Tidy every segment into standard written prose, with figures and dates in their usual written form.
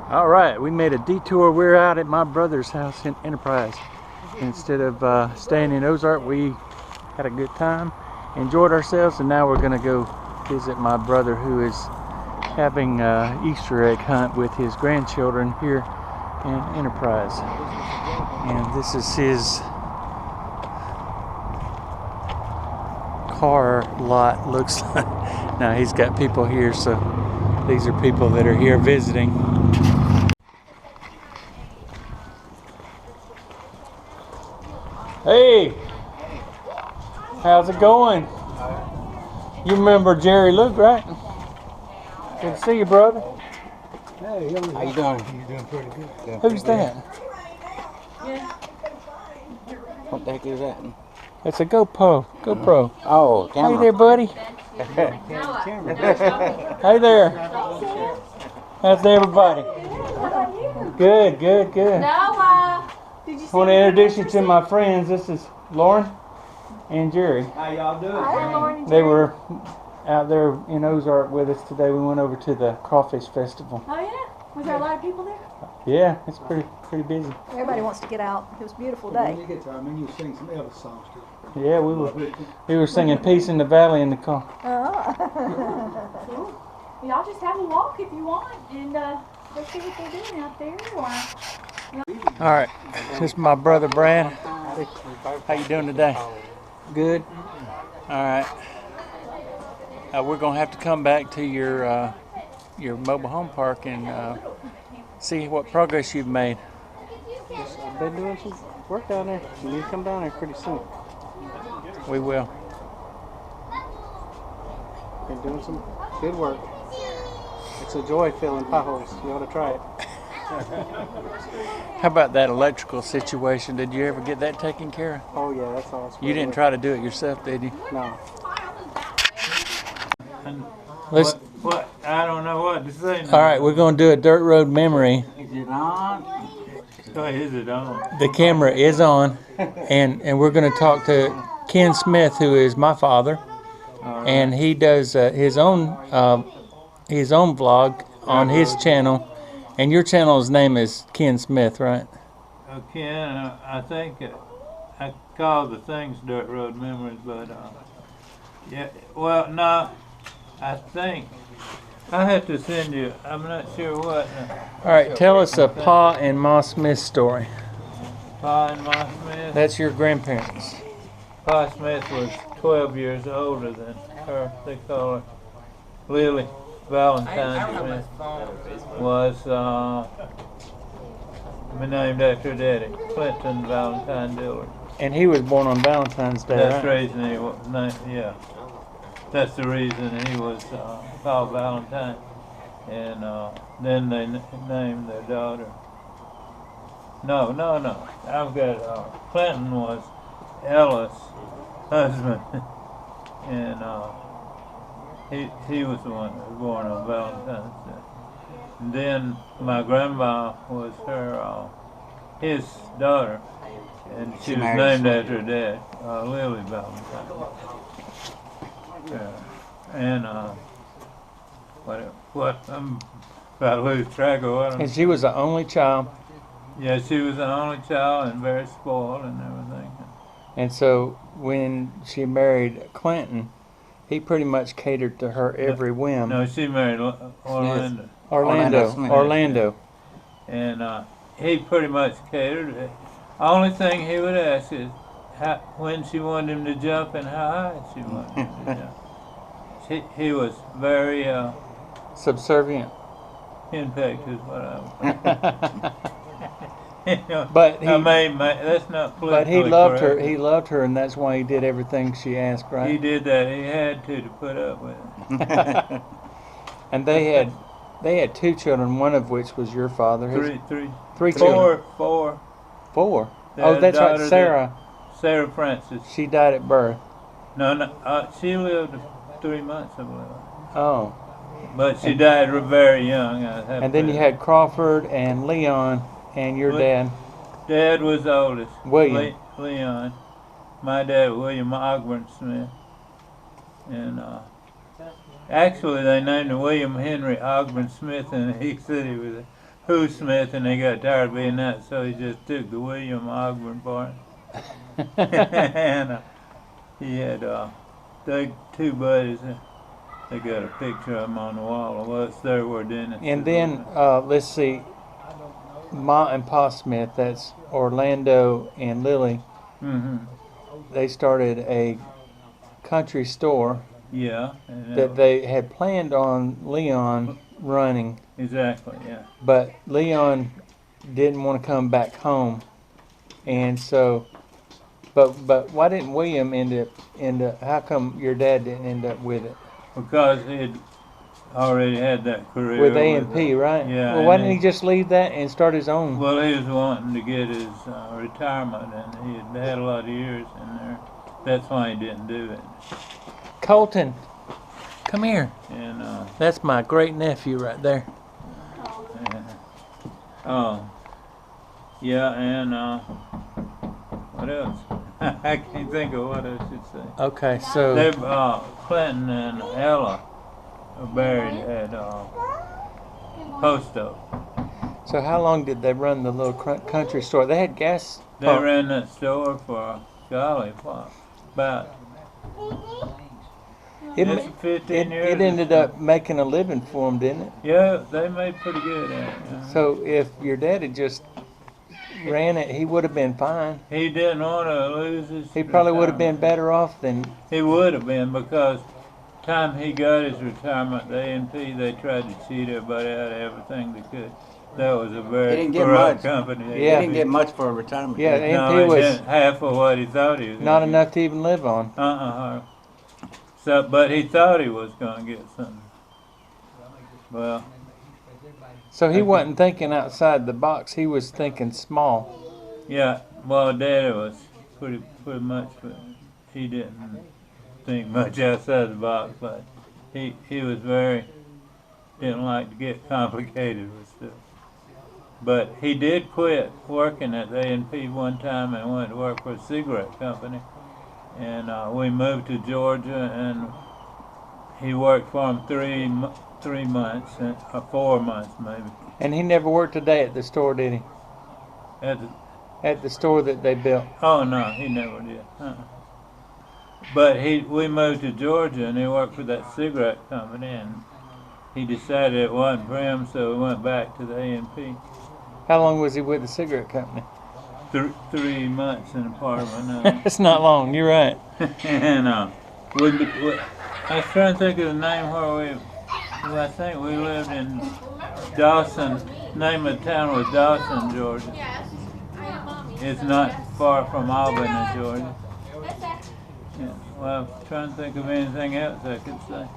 All right, we made a detour. We're out at my brother's house in Enterprise. Instead of staying in Ozark, we had a good time, enjoyed ourselves, and now we're going to go visit my brother who is having an Easter egg hunt with his grandchildren here in Enterprise. And this is his car lot, looks like. Now he's got people here, so these are people that are here visiting. Hey, how's it going? You remember Jerry Luke, right? Good to see you, brother. Hey, how you doing? You doing pretty good. Who's that? What the heck is that? It's a GoPro. Oh, camera. Hey there, buddy. Hey there. How's everybody? Good. I want to introduce you to my friends. This is Lauren and Jerry. How y'all doing? Hi, Lauren and They Jerry. were out there in Ozark with us today. We went over to the Crawfish Festival. Oh yeah? Was there a lot of people there? Yeah, it's pretty busy. Everybody wants to get out. It was a beautiful When day. you get time, you sing some Elvis songs too. Yeah, we were singing "Peace in the Valley" in the car. Cool. Y'all just have a walk if you want and go see what they're doing out there. All right, this is my brother Brad. How you doing today? Good. All right. We're gonna have to come back to your mobile home park and see what progress you've made. I've been doing some work down there. You need to come down there pretty soon. We will. Been doing some good work. It's a joy filling potholes. You ought to try it. How about that electrical situation? Did you ever get that taken care of? Oh yeah, that's awesome. You didn't try to do it yourself, did you? No. Let's. What? I don't know what to say now. All right, we're gonna do a dirt road memory. Is it on? Oh, is it on? The camera is on, and we're gonna talk to Ken Smith, who is my father, and he does his own vlog on his channel, and your channel's name is Ken Smith, right? Okay, I think I call the things Dirt Road Memories, but yeah, well, no, I think I have to send you, I'm not sure what. All right, tell us a Pa and Ma Smith story. Pa and Ma Smith? That's your grandparents. Pa Smith was 12 years older than her. They call her Lily Valentine Smith. Was named after her daddy, Clinton Valentine Dillard. And he was born on Valentine's Day, That's the right? reason he was named, yeah. That's the reason he was called Valentine. And then they named their daughter. No. I've got, Clinton was Ella's husband. And he was the one that was born on Valentine's Day. And then my grandma was his daughter. And she was named after her dad, Lily Valentine. Yeah. And what I'm about to lose track of what I'm. And she was the only child. Yeah, she was the only child and very spoiled and everything. And so when she married Clinton, he pretty much catered to her every whim. No, she married Orlando. Orlando. And he pretty much catered. The only thing he would ask is when she wanted him to jump and how high she wanted him to jump. He was very Subservient. henpecked is what I would. But that's not But he politically loved correct. her. He loved her, and that's why he did everything she asked, He right? did that. He had to put up with it. And they had two children, one of which was your father. Three children. Four. Four. They Oh, had a that's right, daughter Sarah. Sarah Francis. She died at birth. No, she lived 3 months, I believe. Oh. But she died very young. And then you had Crawford and Leon and your dad. Dad was the oldest. William. Leon. My dad, William Ogburn Smith. And actually, they named him William Henry Ogburn Smith, and he said he was Who Smith, and they got tired of being that, so he just took the William Ogburn part. And he had they two buddies. They got a picture of him on the wall of us there where Dennis. And then let's see, Ma and Pa Smith. That's Orlando and Lily. Mm-hmm. They started a country store Yeah. And that they had planned on Leon running, exactly. Yeah. but Leon didn't want to come back home, and so. But why didn't William end up? How come your dad didn't end up with it? Because he'd already had that career With A&P, right? Yeah. Well, why didn't he just leave that and start his own? Well, he was wanting to get his retirement, and he had a lot of years in there. That's why he didn't do it. Colton, come here. And That's my great nephew right there. yeah, and what else? I can't think of what I should say. Okay, so They, Clinton and Ella are buried at Post Oak. so how long did they run the little country store? They had gas. They pump. ran that store for, golly, what, about It, 15 years. it ended up making a living for them, didn't it? Yeah, they made pretty good at it. Yeah. So if your dad had just ran it, he would have been fine. He didn't want to lose his. He probably would have been retirement. better off than. He would have been, because time he got his retirement, the A&P, they tried to cheat everybody out of everything they could. That was a He very didn't get corrupt much. company. Yeah. He didn't get much for a retirement. Yeah, did he? No, A&P he was didn't half of what he thought he was. not gonna enough to even live on. get. So, but he thought he was going to get something. Well, So he wasn't thinking outside the box. He was thinking small. yeah. Well, Daddy was pretty much, but he didn't think much outside the box. But he was didn't like to get complicated with stuff. But he did quit working at the A&P one time and went to work for a cigarette company. And we moved to Georgia, and he worked for him 3 months, or 4 months maybe. And he never worked a day at the store, did he? At the, At the store that they built. oh no, he never did. But we moved to Georgia, and he worked for that cigarette company, and he decided it wasn't for him, so we went back to the A&P. How long was he with the cigarette company? 3 months in a part of another. It's not long. You're right. And I was trying to think of the name where I think we lived in Dawson. Name of the town was Dawson, Georgia. It's not far from Albany, Georgia. Yeah. Well, I'm trying to think of anything else I could say.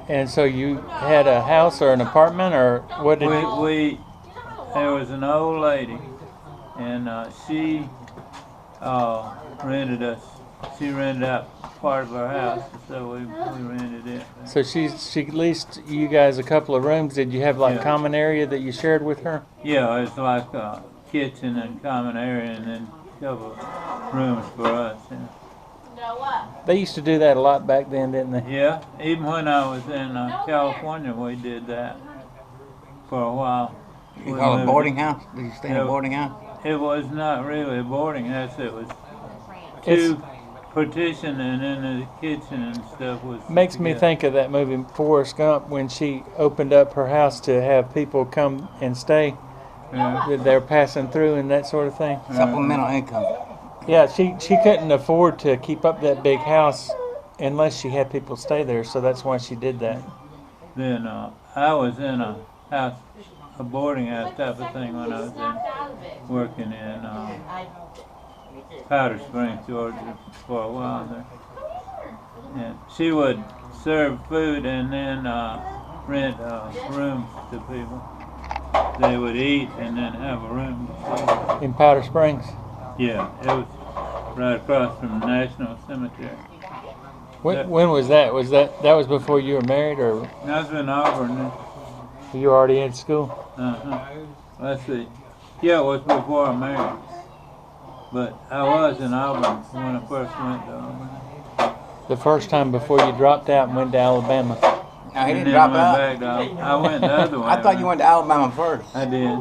And so you had a house or an apartment, or what did you? There was an old lady, and she rented us. She rented out part of her house, so we rented it. So she leased you guys a couple of rooms. Did you have like Yeah. common area that you shared with her? Yeah, it's like a kitchen and common area, and then a couple of rooms for us. Yeah. They used to do that a lot back then, didn't they? Yeah, even when I was in California, we did that for a while. You We call it a moved- boarding house? Did you stay in Yeah. a boarding house? It was not really a boarding house. It was two partition, and then the kitchen and stuff was. Makes me together. think of that movie Forrest Gump when she opened up her house to have people come and stay. Yeah. That they're passing through and that sort of thing. Supplemental income. Yeah, she couldn't afford to keep up that big house unless she had people stay there, so that's why she did that. Then I was in a house, a boarding house type of thing when I was working in Powder Springs, Georgia, for a while there. And she would serve food and then rent rooms to people. They would eat and then have a room to stay. In Powder Springs. Yeah, it was right across from the National Cemetery. When was that? That was before you were married, or I was in Auburn. you were already in school? Let's see. Yeah, it was before I married. But I was in Auburn when I first went to Auburn. The first time before you dropped out and went to Alabama. Now, he And didn't then drop went out. back to I went the other way. I thought you went to Alabama first. I did.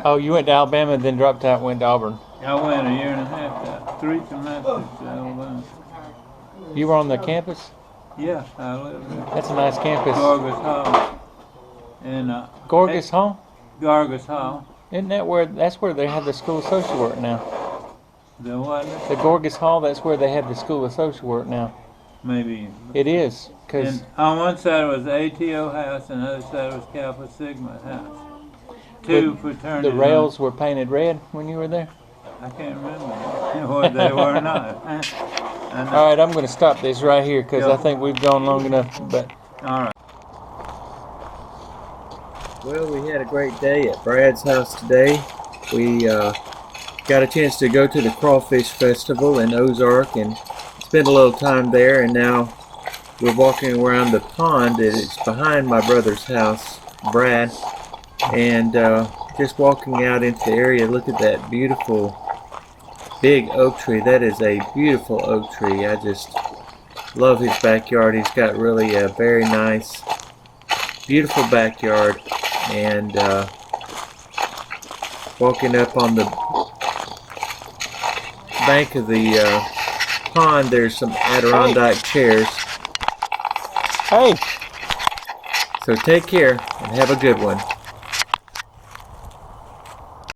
Oh, you went to Alabama and then dropped out and went to Auburn. I went a year and a half, 3 semesters to Alabama. You were on the campus? Yeah, I lived there. That's a nice campus. Gargus Hall. And, Gorgas Hall? Gargus Hall. Isn't that where, that's where they have the School of Social Work now? The what? The Gorgas Hall, that's where they have the School of Social Work now. Maybe. It is, because And on one side was ATO House and the other side was Kappa Sigma House. Two fraternities. the rails were painted red when you were there. I can't remember what they were or not. All right, I'm going to stop this right here because I think we've gone long enough. But All right. well, we had a great day at Brad's house today. We got a chance to go to the Crawfish Festival in Ozark and spend a little time there. And now we're walking around the pond that is behind my brother's house, Brad, and just walking out into the area. Look at that beautiful big oak tree. That is a beautiful oak tree. I just love his backyard. He's got really a very nice, beautiful backyard. And walking up on the bank of the pond, there's some Adirondack chairs. Hey! So take care and have a good one.